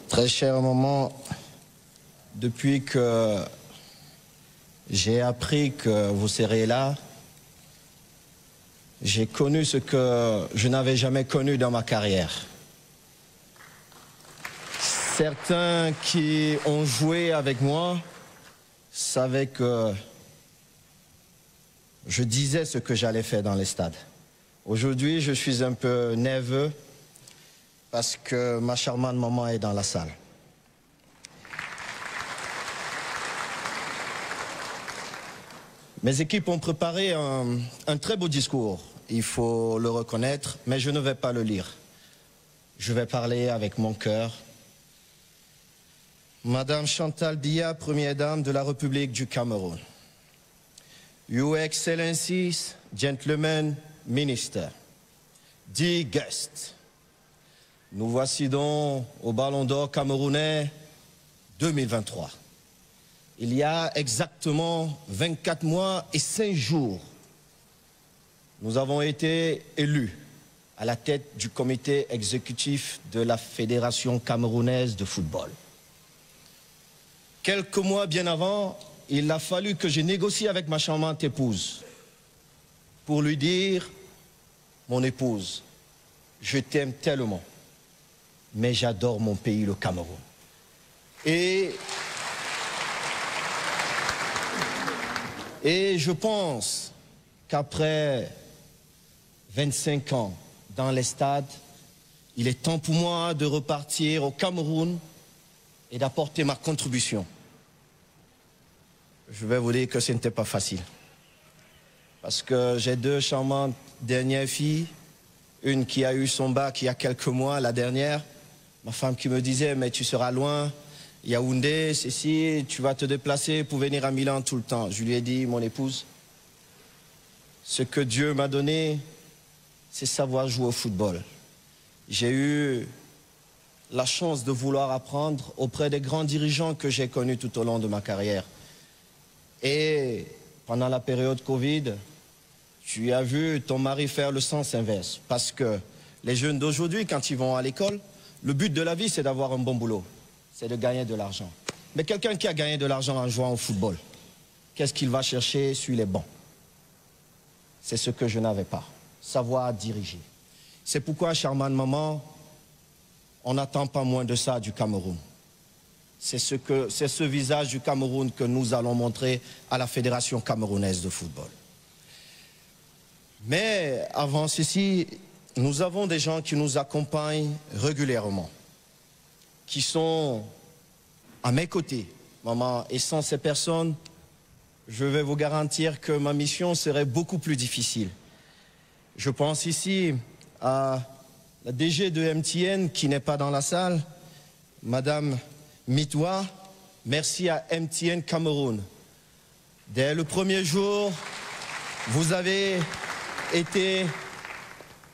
Très cher maman, depuis que j'ai appris que vous serez là, j'ai connu ce que je n'avais jamais connu dans ma carrière. Certains qui ont joué avec moi savaient que je disais ce que j'allais faire dans les stades. Aujourd'hui, je suis un peu nerveux parce que ma charmante maman est dans la salle. Mes équipes ont préparé un très beau discours, il faut le reconnaître, mais je ne vais pas le lire. Je vais parler avec mon cœur. Madame Chantal Biya, Première Dame de la République du Cameroun. Your Excellencies, Gentlemen, Minister, dear guests, nous voici donc au Ballon d'Or camerounais 2023. Il y a exactement 24 mois et 5 jours, nous avons été élus à la tête du comité exécutif de la Fédération camerounaise de football. Quelques mois bien avant, il a fallu que je négocie avec ma charmante épouse pour lui dire, mon épouse, je t'aime tellement, mais j'adore mon pays, le Cameroun. Et je pense qu'après 25 ans dans les stades, il est temps pour moi de repartir au Cameroun et d'apporter ma contribution. Je vais vous dire que ce n'était pas facile. Parce que j'ai 2 charmantes dernières filles, une qui a eu son bac il y a quelques mois, la dernière, ma femme qui me disait, mais tu seras loin, Yaoundé, ceci, tu vas te déplacer pour venir à Milan tout le temps. Je lui ai dit, mon épouse, ce que Dieu m'a donné, c'est savoir jouer au football. J'ai eu la chance de vouloir apprendre auprès des grands dirigeants que j'ai connus tout au long de ma carrière. Et pendant la période Covid, tu as vu ton mari faire le sens inverse. Parce que les jeunes d'aujourd'hui, quand ils vont à l'école, le but de la vie, c'est d'avoir un bon boulot. C'est de gagner de l'argent. Mais quelqu'un qui a gagné de l'argent en jouant au football, qu'est-ce qu'il va chercher sur les bancs? C'est ce que je n'avais pas. Savoir diriger. C'est pourquoi, charmante maman, on n'attend pas moins de ça du Cameroun. C'est ce visage du Cameroun que nous allons montrer à la Fédération camerounaise de football. Mais avant ceci, nous avons des gens qui nous accompagnent régulièrement, qui sont à mes côtés, maman. Et sans ces personnes, je vais vous garantir que ma mission serait beaucoup plus difficile. Je pense ici à la DG de MTN qui n'est pas dans la salle, Madame Mitwa. Merci à MTN Cameroun. Dès le premier jour, vous avez été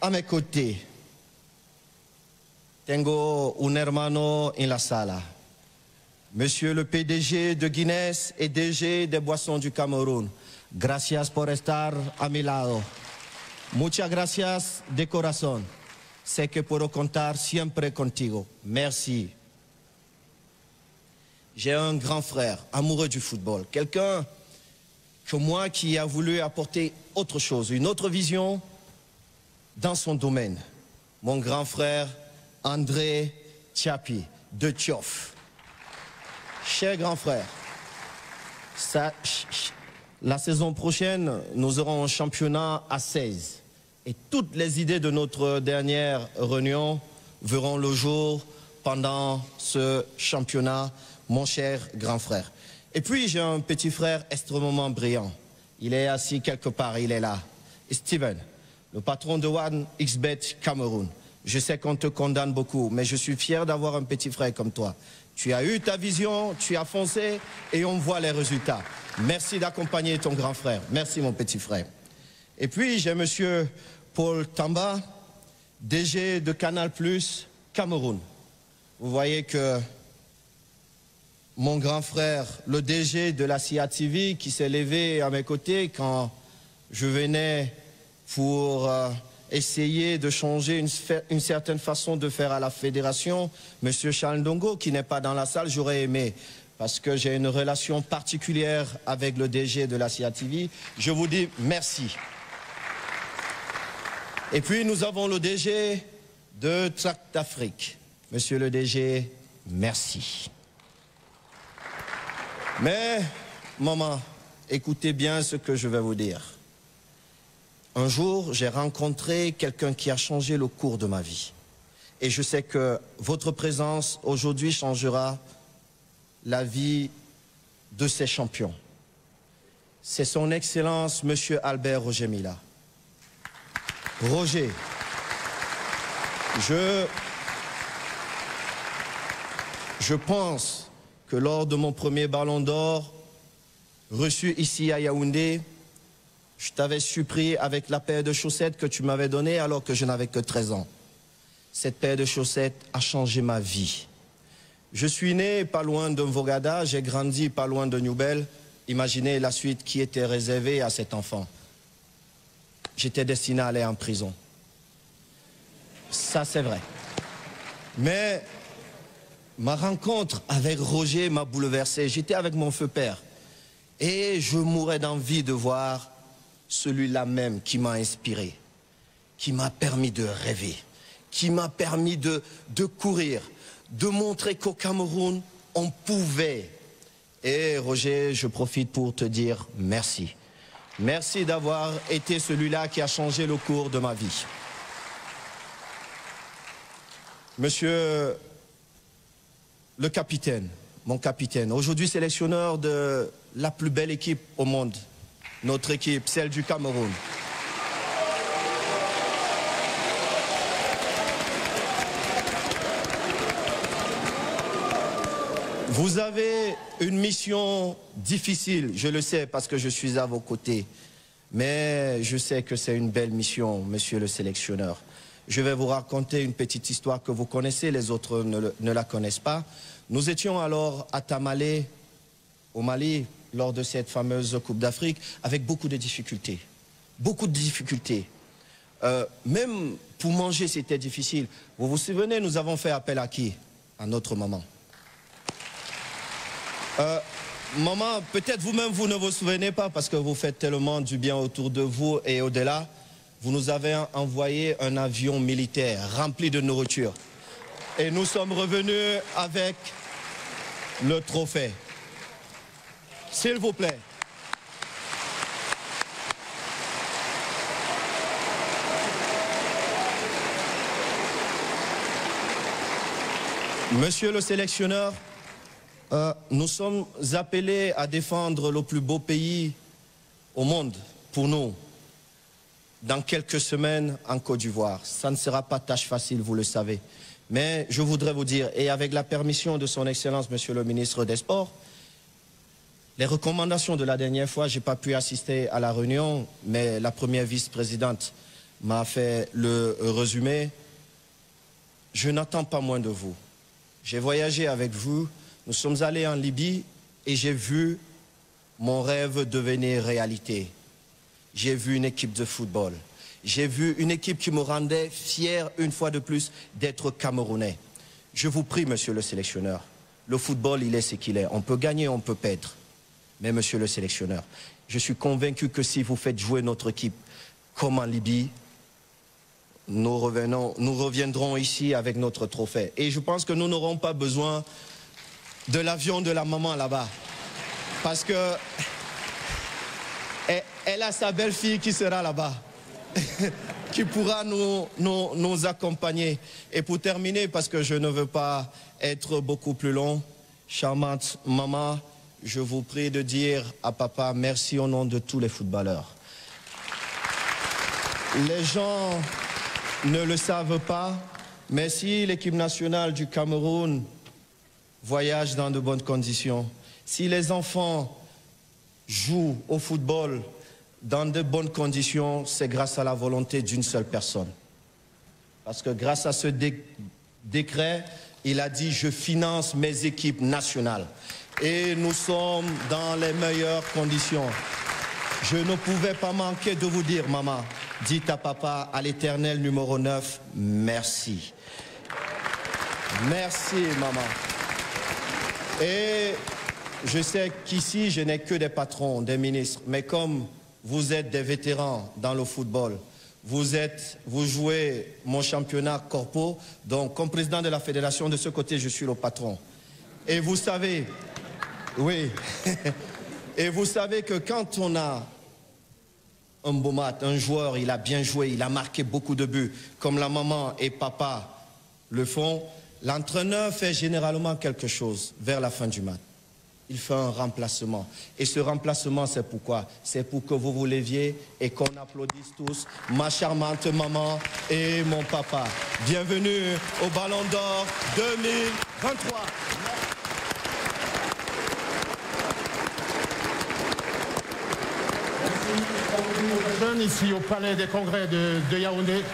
à mes côtés. Tengo un hermano en la sala. Monsieur le PDG de Guinness et DG des Boissons du Cameroun, gracias por estar a mi lado. Muchas gracias de corazón. Sé que puedo contar siempre contigo. Merci. J'ai un grand frère, amoureux du football. Quelqu'un comme moi qui a voulu apporter autre chose, une autre vision dans son domaine. Mon grand frère, André Tchapi, de Tchof. Cher grand frère, la saison prochaine, nous aurons un championnat à 16. Et toutes les idées de notre dernière réunion verront le jour pendant ce championnat, mon cher grand frère. Et puis j'ai un petit frère extrêmement brillant. Il est assis quelque part, il est là. Steven, le patron de 1xBet Cameroun. Je sais qu'on te condamne beaucoup, mais je suis fier d'avoir un petit frère comme toi. Tu as eu ta vision, tu as foncé et on voit les résultats. Merci d'accompagner ton grand frère. Merci mon petit frère. Et puis j'ai monsieur Paul Tamba, DG de Canal+ Cameroun. Vous voyez que mon grand frère, le DG de la CIA TV, qui s'est levé à mes côtés quand je venais pour essayer de changer une certaine façon de faire à la fédération. Monsieur Charles Ndongo, qui n'est pas dans la salle, j'aurais aimé, parce que j'ai une relation particulière avec le DG de la CIATV. Je vous dis merci. Et puis nous avons le DG de Tract Afrique. Monsieur le DG, merci. Mais, maman, écoutez bien ce que je vais vous dire. Un jour, j'ai rencontré quelqu'un qui a changé le cours de ma vie. Et je sais que votre présence aujourd'hui changera la vie de ces champions. C'est son Excellence, Monsieur Albert Roger Mila. Roger, je pense que lors de mon premier ballon d'or, reçu ici à Yaoundé, je t'avais surpris avec la paire de chaussettes que tu m'avais donnée alors que je n'avais que 13 ans. Cette paire de chaussettes a changé ma vie. Je suis né pas loin de Mvogada, j'ai grandi pas loin de Newbel. Imaginez la suite qui était réservée à cet enfant. J'étais destiné à aller en prison. Ça, c'est vrai. Mais ma rencontre avec Roger m'a bouleversé. J'étais avec mon feu père. Et je mourais d'envie de voir celui-là même qui m'a inspiré, qui m'a permis de rêver, qui m'a permis de courir, de montrer qu'au Cameroun, on pouvait. Et Roger, je profite pour te dire merci. Merci d'avoir été celui-là qui a changé le cours de ma vie. Monsieur le capitaine, mon capitaine, aujourd'hui sélectionneur de la plus belle équipe au monde, notre équipe, celle du Cameroun. Vous avez une mission difficile, je le sais parce que je suis à vos côtés. Mais je sais que c'est une belle mission, monsieur le sélectionneur. Je vais vous raconter une petite histoire que vous connaissez, les autres ne la connaissent pas. Nous étions alors à Tamale, au Mali, lors de cette fameuse Coupe d'Afrique, avec beaucoup de difficultés. Beaucoup de difficultés. Même pour manger, c'était difficile. Vous vous souvenez, nous avons fait appel à qui? À notre maman. Maman, peut-être vous-même, vous ne vous souvenez pas parce que vous faites tellement du bien autour de vous et au-delà. Vous nous avez envoyé un avion militaire rempli de nourriture. Et nous sommes revenus avec le trophée. S'il vous plaît. Monsieur le sélectionneur, nous sommes appelés à défendre le plus beau pays au monde pour nous. Dans quelques semaines en Côte d'Ivoire. Ça ne sera pas tâche facile, vous le savez. Mais je voudrais vous dire, et avec la permission de son Excellence, Monsieur le ministre des Sports, les recommandations de la dernière fois, je n'ai pas pu assister à la réunion, mais la première vice-présidente m'a fait le résumé. Je n'attends pas moins de vous. J'ai voyagé avec vous, nous sommes allés en Libye et j'ai vu mon rêve devenir réalité. J'ai vu une équipe de football. J'ai vu une équipe qui me rendait fier une fois de plus d'être Camerounais. Je vous prie, monsieur le sélectionneur, le football, il est ce qu'il est. On peut gagner, on peut perdre. Mais monsieur le sélectionneur, je suis convaincu que si vous faites jouer notre équipe comme en Libye, nous reviendrons ici avec notre trophée. Et je pense que nous n'aurons pas besoin de l'avion de la maman là-bas. Parce que elle a sa belle-fille qui sera là-bas, qui pourra nous accompagner. Et pour terminer, parce que je ne veux pas être beaucoup plus long, charmante maman, je vous prie de dire à papa merci au nom de tous les footballeurs. Les gens ne le savent pas, mais si l'équipe nationale du Cameroun voyage dans de bonnes conditions, si les enfants jouent au football dans de bonnes conditions, c'est grâce à la volonté d'une seule personne. Parce que grâce à ce décret, il a dit « je finance mes équipes nationales ». Et nous sommes dans les meilleures conditions. Je ne pouvais pas manquer de vous dire, maman, dites à papa, à l'éternel numéro 9, merci. Merci, maman. Et je sais qu'ici, je n'ai que des patrons, des ministres, mais comme vous êtes des vétérans dans le football, vous jouez mon championnat corpo, donc comme président de la fédération, de ce côté, je suis le patron. Et vous savez, oui, et vous savez que quand on a un beau match, un joueur, il a bien joué, il a marqué beaucoup de buts, comme la maman et papa le font, l'entraîneur fait généralement quelque chose vers la fin du match. Il fait un remplacement. Et ce remplacement, c'est pourquoi? C'est pour que vous vous leviez et qu'on applaudisse tous ma charmante maman et mon papa. Bienvenue au Ballon d'Or 2023. Ici au Palais des Congrès de Yaoundé.